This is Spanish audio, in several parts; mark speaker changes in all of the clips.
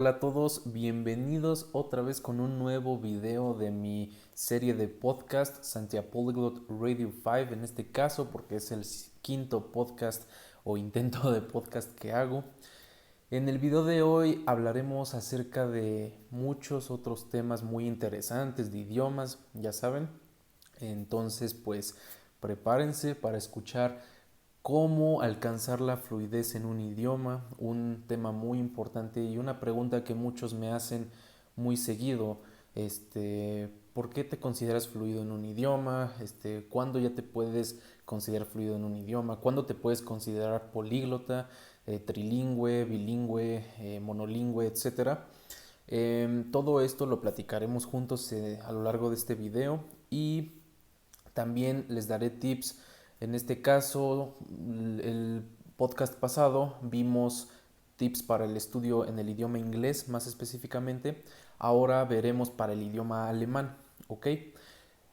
Speaker 1: Hola a todos, bienvenidos otra vez con un nuevo video de mi serie de podcast Santia Polyglot Radio 5 en este caso porque es el quinto podcast o intento de podcast que hago. En el video de hoy hablaremos acerca de muchos otros temas muy interesantes de idiomas, ya saben. Entonces pues prepárense para escuchar cómo alcanzar la fluidez en un idioma, un tema muy importante y una pregunta que muchos me hacen muy seguido, ¿por qué te consideras fluido en un idioma? ¿Cuándo ya te puedes considerar fluido en un idioma? ¿Cuándo te puedes considerar políglota, trilingüe, bilingüe, monolingüe, etcétera? Todo esto lo platicaremos juntos a lo largo de este video y también les daré tips. En este caso, el podcast pasado vimos tips para el estudio en el idioma inglés más específicamente. Ahora veremos para el idioma alemán, ¿ok?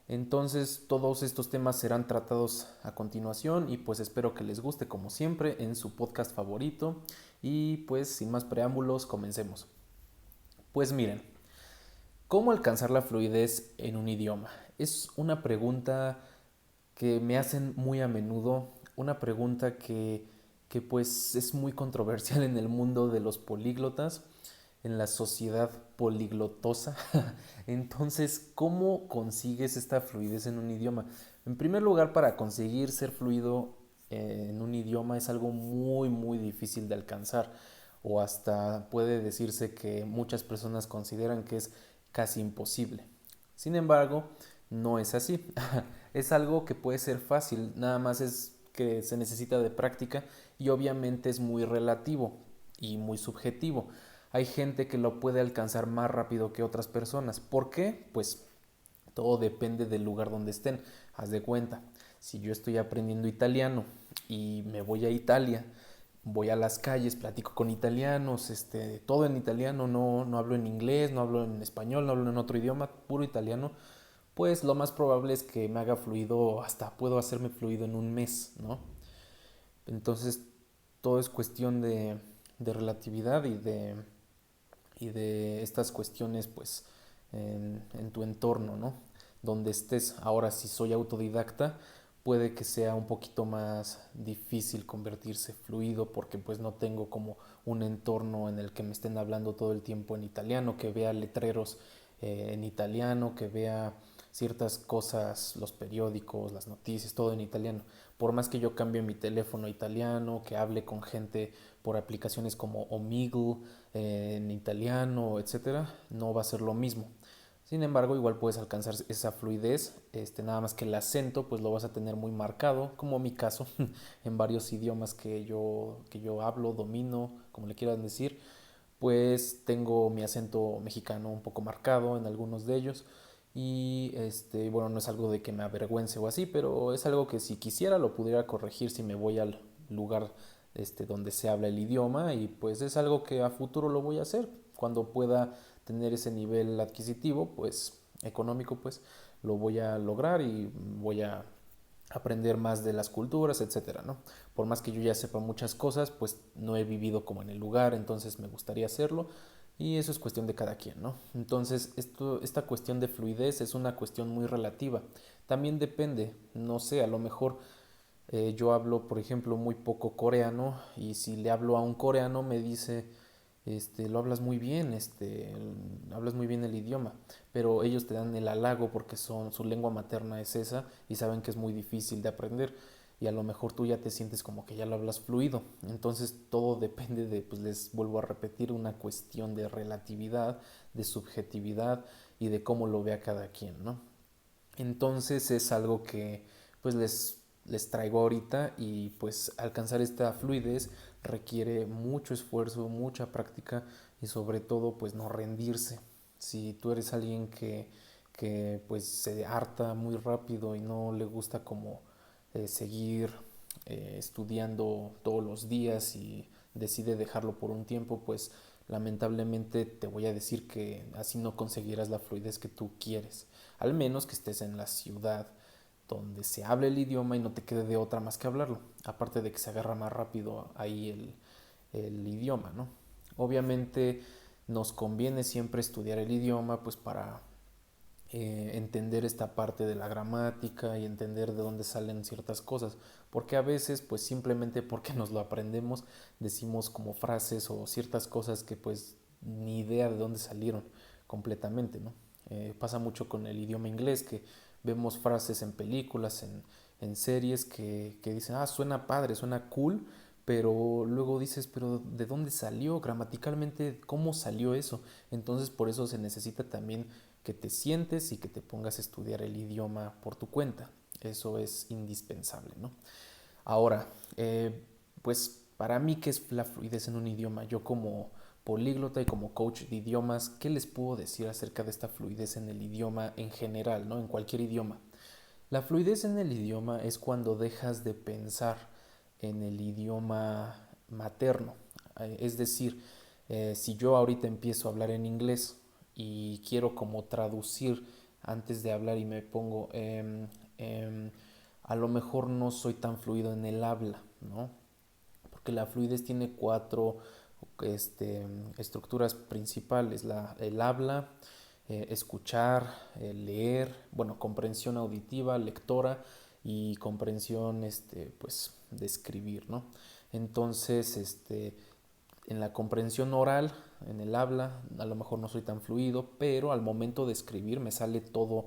Speaker 1: Entonces todos estos temas serán tratados a continuación y pues espero que les guste como siempre en su podcast favorito y pues sin más preámbulos comencemos. Pues miren, ¿cómo alcanzar la fluidez en un idioma? Es una pregunta que me hacen muy a menudo, una pregunta que pues es muy controversial en el mundo de los políglotas, en la sociedad poliglotosa. Entonces, ¿cómo consigues esta fluidez en un idioma? En primer lugar, para conseguir ser fluido en un idioma es algo muy difícil de alcanzar o hasta puede decirse que muchas personas consideran que es casi imposible. Sin embargo, no es así. Es algo que puede ser fácil, nada más es que se necesita de práctica y obviamente es muy relativo y muy subjetivo. Hay gente que lo puede alcanzar más rápido que otras personas. ¿Por qué? Pues todo depende del lugar donde estén. Haz de cuenta, si yo estoy aprendiendo italiano y me voy a Italia, voy a las calles, platico con italianos, todo en italiano, no hablo en inglés, no hablo en español, no hablo en otro idioma, puro italiano, pues lo más probable es que me haga fluido, hasta puedo hacerme fluido en un mes, ¿no? Entonces todo es cuestión de relatividad y de estas cuestiones pues en tu entorno, ¿no? Donde estés. Ahora, si soy autodidacta, puede que sea un poquito más difícil convertirse fluido porque pues no tengo como un entorno en el que me estén hablando todo el tiempo en italiano, que vea letreros en italiano, que vea ciertas cosas, los periódicos, las noticias, todo en italiano. Por más que yo cambie mi teléfono a italiano, que hable con gente por aplicaciones como Omegle en italiano, etcétera, no va a ser lo mismo. Sin embargo, igual puedes alcanzar esa fluidez, nada más que el acento pues lo vas a tener muy marcado, como mi caso, en varios idiomas que yo hablo, domino, como le quieran decir, pues tengo mi acento mexicano un poco marcado en algunos de ellos y bueno, no es algo de que me avergüence o así, pero es algo que si quisiera lo pudiera corregir si me voy al lugar donde se habla el idioma y pues es algo que a futuro lo voy a hacer cuando pueda tener ese nivel adquisitivo, pues económico, pues lo voy a lograr y voy a aprender más de las culturas, etcétera, ¿no? Por más que yo ya sepa muchas cosas, pues no he vivido como en el lugar, entonces me gustaría hacerlo y eso es cuestión de cada quien, ¿no? Entonces, esta cuestión de fluidez es una cuestión muy relativa. También depende, no sé, a lo mejor yo hablo, por ejemplo, muy poco coreano y si le hablo a un coreano me dice, lo hablas muy bien, hablas muy bien el idioma, pero ellos te dan el halago porque su lengua materna es esa y saben que es muy difícil de aprender y a lo mejor tú ya te sientes como que ya lo hablas fluido. Entonces todo depende de, pues les vuelvo a repetir, una cuestión de relatividad, de subjetividad y de cómo lo vea cada quien, ¿no? Entonces es algo que pues les traigo ahorita y pues alcanzar esta fluidez requiere mucho esfuerzo, mucha práctica y sobre todo pues no rendirse. Si tú eres alguien que pues se harta muy rápido y no le gusta como seguir estudiando todos los días y decide dejarlo por un tiempo, pues lamentablemente te voy a decir que así no conseguirás la fluidez que tú quieres, al menos que estés en la ciudad donde se hable el idioma y no te quede de otra más que hablarlo, aparte de que se agarra más rápido ahí el idioma, ¿no? Obviamente nos conviene siempre estudiar el idioma pues para entender esta parte de la gramática y entender de dónde salen ciertas cosas, porque a veces pues simplemente porque nos lo aprendemos decimos como frases o ciertas cosas que pues ni idea de dónde salieron completamente, ¿no? Pasa mucho con el idioma inglés que vemos frases en películas, en series que dicen, ah, suena padre, suena cool, pero luego dices, pero ¿de dónde salió? Gramaticalmente, ¿cómo salió eso? Entonces por eso se necesita también que te sientes y que te pongas a estudiar el idioma por tu cuenta. Eso es indispensable, ¿no? Ahora, pues para mí, ¿qué es la fluidez en un idioma? Yo como políglota y como coach de idiomas, ¿qué les puedo decir acerca de esta fluidez en el idioma en general, ¿no? En cualquier idioma. La fluidez en el idioma es cuando dejas de pensar en el idioma materno. Es decir, si yo ahorita empiezo a hablar en inglés y quiero como traducir antes de hablar y me pongo, a lo mejor no soy tan fluido en el habla, ¿no? Porque la fluidez tiene cuatro estructuras principales, el habla, escuchar, leer, bueno, comprensión auditiva, lectora y comprensión pues, de escribir, ¿no? Entonces, en la comprensión oral, en el habla, a lo mejor no soy tan fluido, pero al momento de escribir me sale todo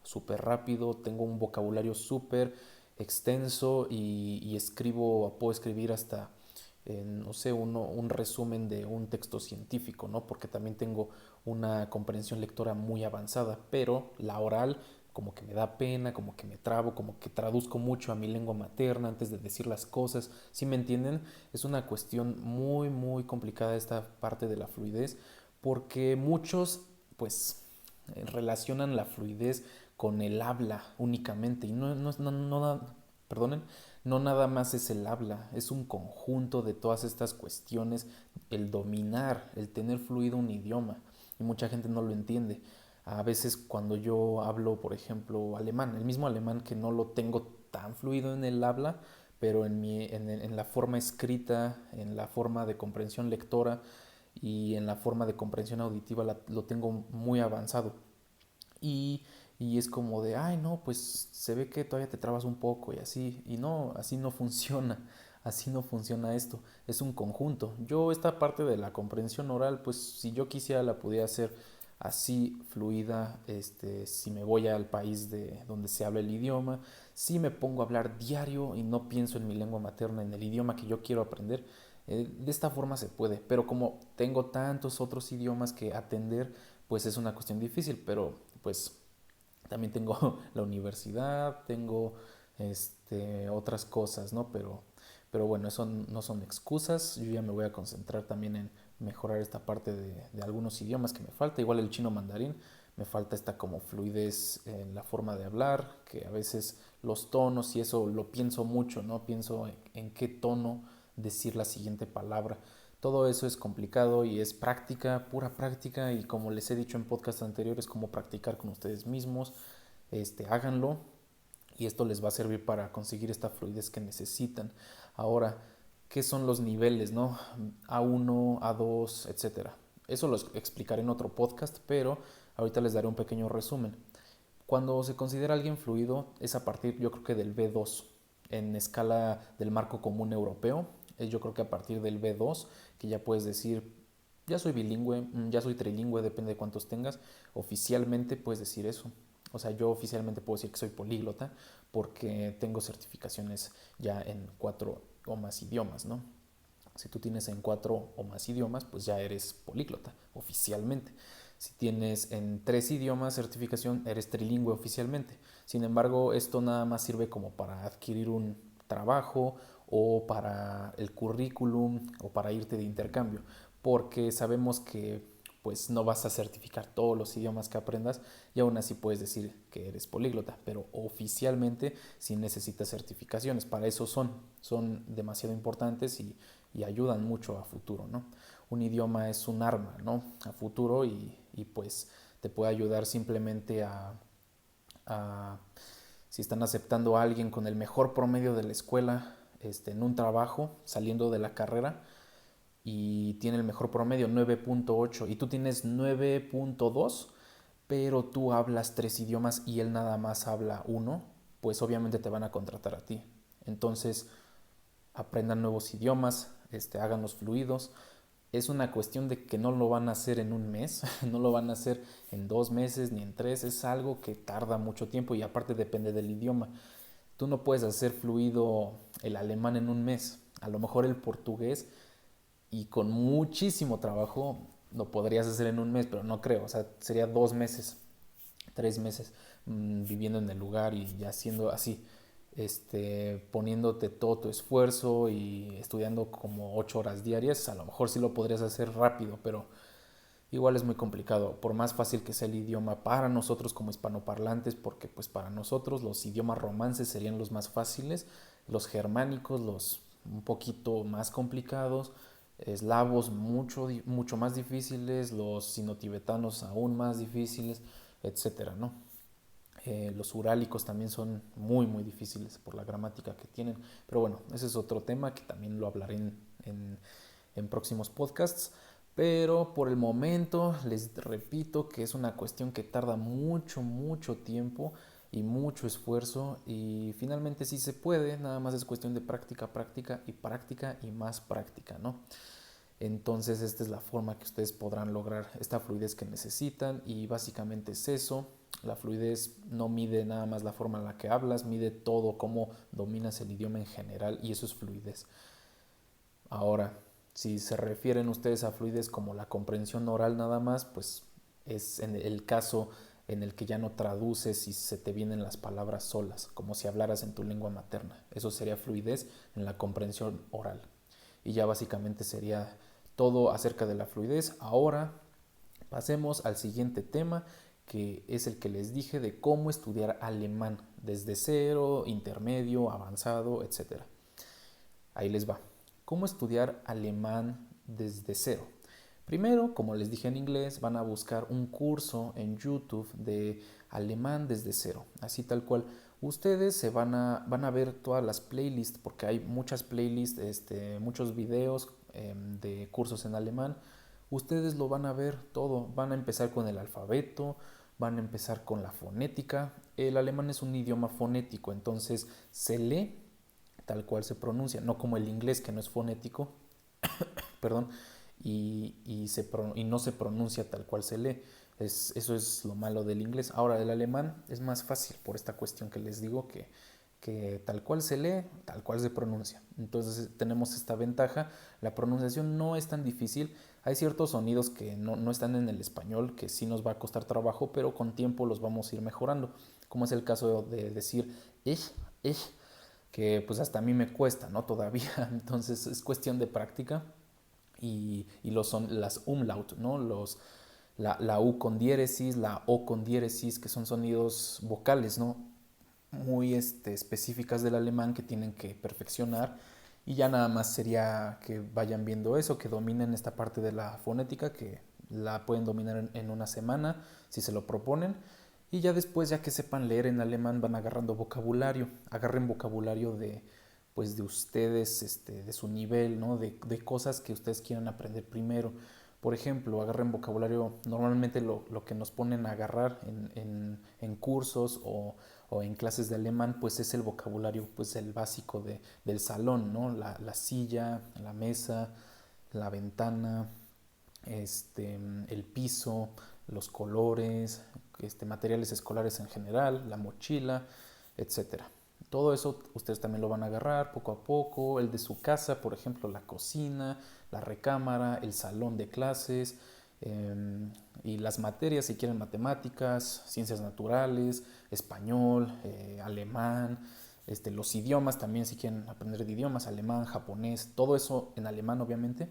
Speaker 1: súper rápido, tengo un vocabulario súper extenso y escribo, puedo escribir hasta, no sé, un resumen de un texto científico, ¿no? Porque también tengo una comprensión lectora muy avanzada, pero la oral como que me da pena, como que me trabo, como que traduzco mucho a mi lengua materna antes de decir las cosas. ¿Sí me entienden? Es una cuestión muy, muy complicada esta parte de la fluidez, porque muchos, pues, relacionan la fluidez con el habla únicamente y perdonen, no nada más es el habla, es un conjunto de todas estas cuestiones, el dominar, el tener fluido un idioma y mucha gente no lo entiende. A veces cuando yo hablo, por ejemplo, alemán, el mismo alemán que no lo tengo tan fluido en el habla, pero en la forma escrita, en la forma de comprensión lectora y en la forma de comprensión auditiva lo tengo muy avanzado. Y, y es como de, ay, no, pues se ve que todavía te trabas un poco y así. Y no, así no funciona. Así no funciona esto. Es un conjunto. Yo esta parte de la comprensión oral, pues si yo quisiera la pudiera hacer así fluida, si me voy al país de donde se habla el idioma, si me pongo a hablar diario y no pienso en mi lengua materna, en el idioma que yo quiero aprender, de esta forma se puede, pero como tengo tantos otros idiomas que atender, pues es una cuestión difícil, pero pues también tengo la universidad, tengo otras cosas, ¿no? Pero bueno, eso no son excusas, yo ya me voy a concentrar también en mejorar esta parte de algunos idiomas que me falta, igual el chino mandarín, me falta esta como fluidez en la forma de hablar, que a veces los tonos y eso lo pienso mucho, ¿no? Pienso en qué tono decir la siguiente palabra. Todo eso es complicado y es práctica, pura práctica y como les he dicho en podcasts anteriores, como practicar con ustedes mismos, háganlo y esto les va a servir para conseguir esta fluidez que necesitan. Ahora, ¿qué son los niveles, no? A1, A2, etcétera. Eso lo explicaré en otro podcast, pero ahorita les daré un pequeño resumen. Cuando se considera alguien fluido es a partir, yo creo que del B2 en escala del marco común europeo. Yo creo que a partir del B2 que ya puedes decir, ya soy bilingüe, ya soy trilingüe, depende de cuántos tengas. Oficialmente puedes decir eso. O sea, yo oficialmente puedo decir que soy políglota porque tengo certificaciones ya en 4 o más idiomas, ¿no? Si tú tienes en 4 o más idiomas, pues ya eres políglota oficialmente. Si tienes en 3 idiomas certificación, eres trilingüe oficialmente. Sin embargo, esto nada más sirve como para adquirir un trabajo o para el currículum o para irte de intercambio, porque sabemos que pues no vas a certificar todos los idiomas que aprendas y aún así puedes decir que eres políglota, pero oficialmente sí necesitas certificaciones, para eso son demasiado importantes y ayudan mucho a futuro, ¿no? Un idioma es un arma, ¿no? A futuro y pues te puede ayudar simplemente a si están aceptando a alguien con el mejor promedio de la escuela en un trabajo, saliendo de la carrera, y tiene el mejor promedio, 9.8, y tú tienes 9.2, pero tú hablas 3 idiomas y él nada más habla uno, pues obviamente te van a contratar a ti. Entonces, aprendan nuevos idiomas, háganlos fluidos. Es una cuestión de que no lo van a hacer en un mes, no lo van a hacer en 2 meses ni en 3, es algo que tarda mucho tiempo y aparte depende del idioma. Tú no puedes hacer fluido el alemán en un mes, a lo mejor el portugués y con muchísimo trabajo lo podrías hacer en un mes, pero no creo, o sea, sería 2 meses, 3 meses viviendo en el lugar y ya siendo así, poniéndote todo tu esfuerzo y estudiando como 8 horas diarias, a lo mejor sí lo podrías hacer rápido, pero igual es muy complicado, por más fácil que sea el idioma para nosotros como hispanoparlantes, porque pues para nosotros los idiomas romances serían los más fáciles, los germánicos los un poquito más complicados, eslavos mucho más difíciles, los sinotibetanos aún más difíciles, etcétera, ¿no? Los urálicos también son muy difíciles por la gramática que tienen, pero bueno, ese es otro tema que también lo hablaré en próximos podcasts. Pero por el momento les repito que es una cuestión que tarda mucho tiempo y mucho esfuerzo y finalmente sí se puede, nada más es cuestión de práctica y más práctica, ¿no? Entonces esta es la forma que ustedes podrán lograr esta fluidez que necesitan y básicamente es eso. La fluidez no mide nada más la forma en la que hablas, mide todo, cómo dominas el idioma en general y eso es fluidez. Ahora, si se refieren ustedes a fluidez como la comprensión oral nada más, pues es en el caso en el que ya no traduces y se te vienen las palabras solas, como si hablaras en tu lengua materna. Eso sería fluidez en la comprensión oral. Y ya básicamente sería todo acerca de la fluidez. Ahora pasemos al siguiente tema, que es el que les dije de cómo estudiar alemán desde cero, intermedio, avanzado, etcétera. Ahí les va. ¿Cómo estudiar alemán desde cero? Primero, como les dije en inglés, van a buscar un curso en YouTube de alemán desde cero. Así tal cual. Ustedes van a ver todas las playlists, porque hay muchas playlists, muchos videos de cursos en alemán. Ustedes lo van a ver todo. Van a empezar con el alfabeto, van a empezar con la fonética. El alemán es un idioma fonético, entonces se lee tal cual se pronuncia, no como el inglés que no es fonético, perdón, y no se pronuncia tal cual se lee. Eso es lo malo del inglés. Ahora, el alemán es más fácil por esta cuestión que les digo que tal cual se lee, tal cual se pronuncia. Entonces tenemos esta ventaja. La pronunciación no es tan difícil. Hay ciertos sonidos que no están en el español, que sí nos va a costar trabajo, pero con tiempo los vamos a ir mejorando. Como es el caso de decir ich, que pues hasta a mí me cuesta, ¿no? Todavía. Entonces es cuestión de práctica y son las umlaut, ¿no? La U con diéresis, la O con diéresis, que son sonidos vocales, ¿no? Muy específicas del alemán que tienen que perfeccionar y ya nada más sería que vayan viendo eso, que dominen esta parte de la fonética, que la pueden dominar en una semana si se lo proponen y ya después, ya que sepan leer en alemán, van agarrando vocabulario, agarren vocabulario de pues de ustedes, de su nivel, ¿no? De cosas que ustedes quieran aprender primero. Por ejemplo, agarren vocabulario, normalmente lo que nos ponen a agarrar en cursos o en clases de alemán, pues es el vocabulario, pues el básico del salón, ¿no? La silla, la mesa, la ventana, el piso, los colores, materiales escolares en general, la mochila, etcétera. Todo eso ustedes también lo van a agarrar poco a poco. El de su casa, por ejemplo, la cocina, la recámara, el salón de clases y las materias, si quieren matemáticas, ciencias naturales, español, alemán, los idiomas también, si quieren aprender de idiomas, alemán, japonés, todo eso en alemán obviamente.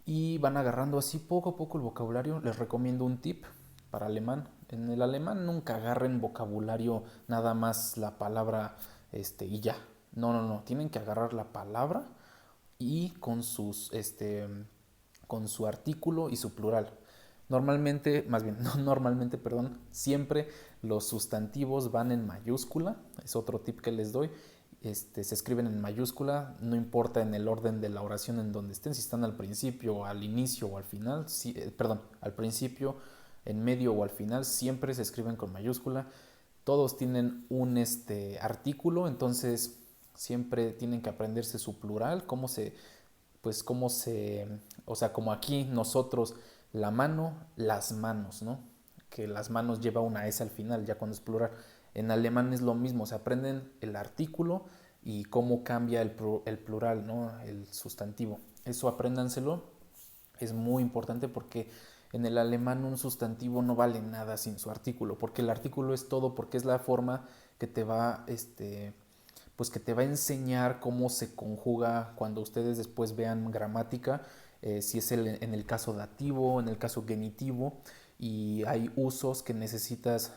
Speaker 1: Y van agarrando así poco a poco el vocabulario. Les recomiendo un tip para alemán. En el alemán nunca agarren vocabulario nada más la palabra y ya. No. Tienen que agarrar la palabra y con su artículo y su plural. Normalmente, más bien, no normalmente, perdón, siempre los sustantivos van en mayúscula, es otro tip que les doy, se escriben en mayúscula, no importa en el orden de la oración en donde estén, si están al principio, al inicio o al final, perdón, al principio, en medio o al final, siempre se escriben con mayúscula. Todos tienen un artículo, entonces siempre tienen que aprenderse su plural, pues cómo se, o sea, como aquí nosotros, la mano, las manos, ¿no? Que las manos lleva una S al final, ya cuando es plural. En alemán es lo mismo, se aprenden el artículo y cómo cambia el plural, ¿no? El sustantivo. Eso apréndanselo, es muy importante porque en el alemán un sustantivo no vale nada sin su artículo, porque el artículo es todo, porque es la forma que te va, pues que te va a enseñar cómo se conjuga cuando ustedes después vean gramática, si es en el caso dativo, en el caso genitivo, y hay usos que necesitas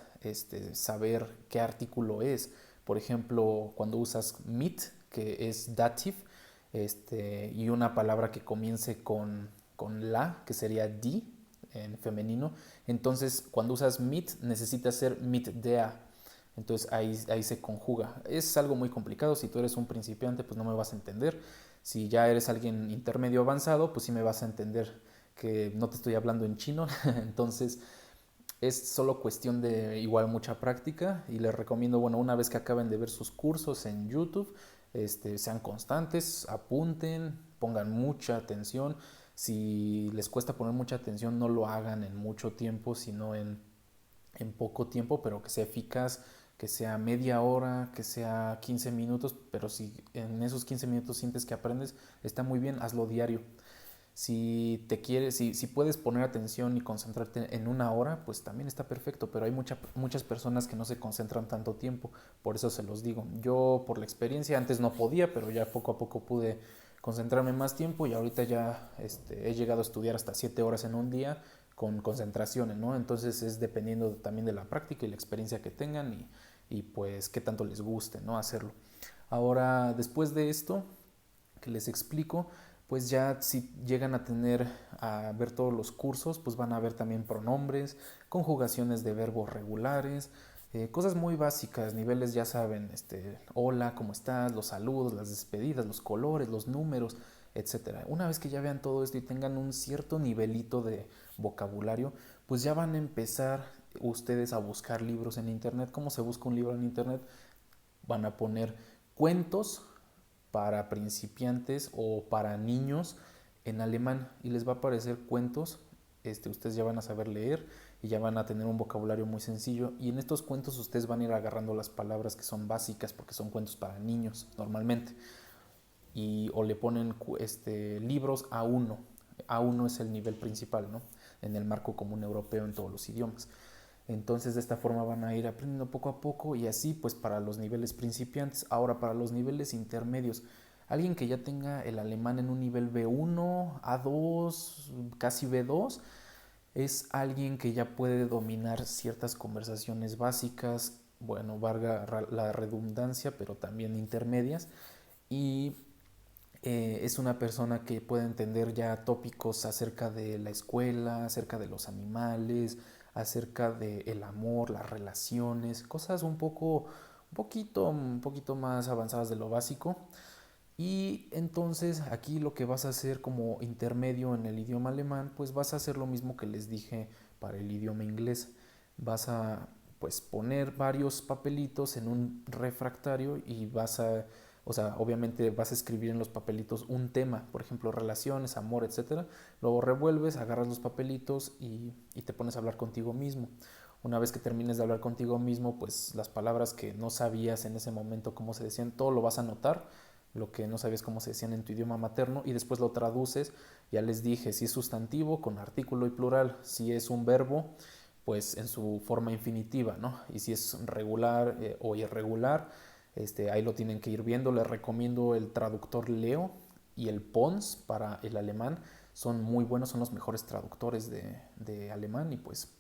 Speaker 1: saber qué artículo es. Por ejemplo, cuando usas mit, que es dative, y una palabra que comience con la, que sería die en femenino, entonces cuando usas mit necesitas ser mit der, entonces ahí se conjuga. Es algo muy complicado, si tú eres un principiante pues no me vas a entender, si ya eres alguien intermedio avanzado pues sí me vas a entender que no te estoy hablando en chino, entonces es solo cuestión de igual mucha práctica y les recomiendo, bueno, una vez que acaben de ver sus cursos en YouTube, sean constantes, apunten, pongan mucha atención. Si les cuesta poner mucha atención, no lo hagan en mucho tiempo, sino en poco tiempo, pero que sea eficaz, que sea media hora, que sea 15 minutos, pero si en esos 15 minutos sientes que aprendes, está muy bien, hazlo diario. Si puedes poner atención y concentrarte en una hora, pues también está perfecto, pero hay muchas personas que no se concentran tanto tiempo, por eso se los digo. Yo por la experiencia antes no podía, pero ya poco a poco pude concentrarme más tiempo y ahorita ya he llegado a estudiar hasta 7 horas en un día con concentraciones, ¿no? Entonces es dependiendo también de la práctica y la experiencia que tengan y pues qué tanto les guste, ¿no? Hacerlo. Ahora, después de esto que les explico, pues ya si llegan a ver todos los cursos, pues van a ver también pronombres, conjugaciones de verbos regulares, cosas muy básicas, niveles ya saben, hola, ¿cómo estás? Los saludos, las despedidas, los colores, los números, etcétera. Una vez que ya vean todo esto y tengan un cierto nivelito de vocabulario, pues ya van a empezar ustedes a buscar libros en internet. ¿Cómo se busca un libro en internet? Van a poner cuentos para principiantes o para niños en alemán y les va a aparecer cuentos. Ustedes ya van a saber leer y ya van a tener un vocabulario muy sencillo y en estos cuentos ustedes van a ir agarrando las palabras que son básicas porque son cuentos para niños normalmente o le ponen libros A1. A1 es el nivel principal, ¿no? En el marco común europeo en todos los idiomas. Entonces de esta forma van a ir aprendiendo poco a poco y así pues para los niveles principiantes. Ahora para los niveles intermedios, alguien que ya tenga el alemán en un nivel B1, A2, casi B2, es alguien que ya puede dominar ciertas conversaciones básicas, bueno, valga la redundancia, pero también intermedias, y es una persona que puede entender ya tópicos acerca de la escuela, acerca de los animales, acerca del amor, las relaciones, cosas un poquito más avanzadas de lo básico. Y entonces aquí lo que vas a hacer como intermedio en el idioma alemán, pues vas a hacer lo mismo que les dije para el idioma inglés. Vas a pues poner varios papelitos en un refractario y o sea, obviamente vas a escribir en los papelitos un tema, por ejemplo, relaciones, amor, etcétera. Luego revuelves, agarras los papelitos y te pones a hablar contigo mismo. Una vez que termines de hablar contigo mismo, pues las palabras que no sabías en ese momento cómo se decían, todo lo vas a anotar, lo que no sabías cómo se decían en tu idioma materno y después lo traduces. Ya les dije, si es sustantivo con artículo y plural, si es un verbo, pues en su forma infinitiva, ¿no? Y si es regular o irregular, ahí lo tienen que ir viendo. Les recomiendo el traductor Leo y el Pons para el alemán. Son muy buenos, son los mejores traductores de alemán y pues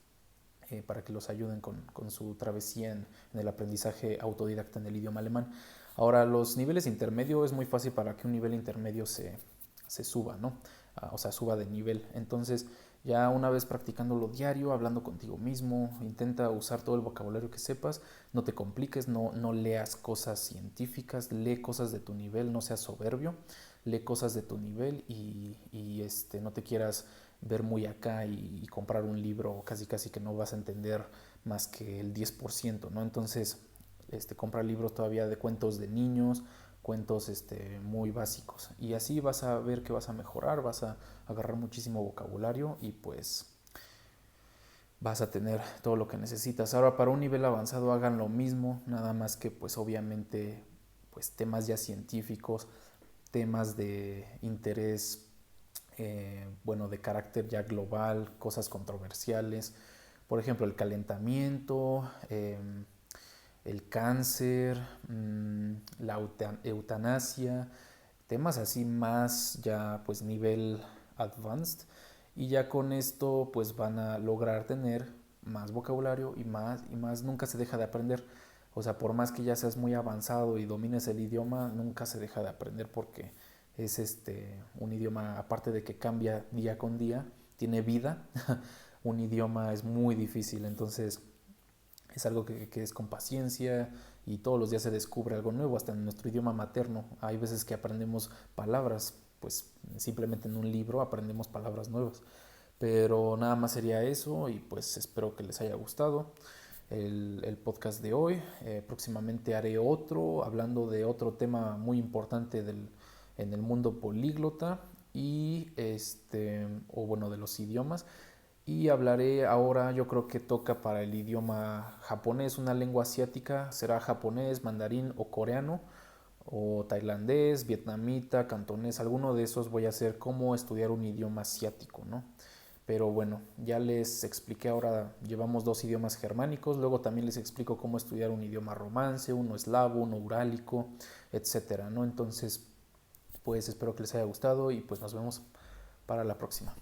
Speaker 1: para que los ayuden con su travesía en el aprendizaje autodidacta en el idioma alemán. Ahora, los niveles intermedios es muy fácil para que un nivel intermedio se suba, ¿no? O sea, suba de nivel. Entonces, Ya una vez practicándolo diario, hablando contigo mismo, intenta usar todo el vocabulario que sepas, no te compliques, no leas cosas científicas, lee cosas de tu nivel, no seas soberbio, lee cosas de tu nivel y no te quieras ver muy acá y comprar un libro casi casi que no vas a entender más que el 10%, ¿no? Entonces, compra libros todavía de cuentos de niños, cuentos muy básicos y así vas a ver que vas a mejorar, vas a agarrar muchísimo vocabulario y pues vas a tener todo lo que necesitas. Ahora para un nivel avanzado hagan lo mismo, nada más que pues obviamente pues temas ya científicos, temas de interés, bueno, de carácter ya global, cosas controversiales, por ejemplo el calentamiento, el cáncer, la eutanasia, temas así más ya pues nivel advanced y ya con esto pues van a lograr tener más vocabulario y más nunca se deja de aprender. O sea, por más que ya seas muy avanzado y domines el idioma, nunca se deja de aprender porque es un idioma aparte de que cambia día con día, tiene vida. Un idioma es muy difícil, entonces es algo que es con paciencia y todos los días se descubre algo nuevo, hasta en nuestro idioma materno. Hay veces que aprendemos palabras, pues simplemente en un libro aprendemos palabras nuevas. Pero nada más sería eso y pues espero que les haya gustado el podcast de hoy. Próximamente haré otro hablando de otro tema muy importante en el mundo políglota y o bueno, de los idiomas. Y hablaré ahora, yo creo que toca para el idioma japonés, una lengua asiática, será japonés, mandarín o coreano, o tailandés, vietnamita, cantonés, alguno de esos voy a hacer cómo estudiar un idioma asiático, ¿no? Pero bueno, ya les expliqué ahora, llevamos dos idiomas germánicos, luego también les explico cómo estudiar un idioma romance, uno eslavo, uno urálico, etcétera, ¿no? Entonces, pues espero que les haya gustado y pues nos vemos para la próxima.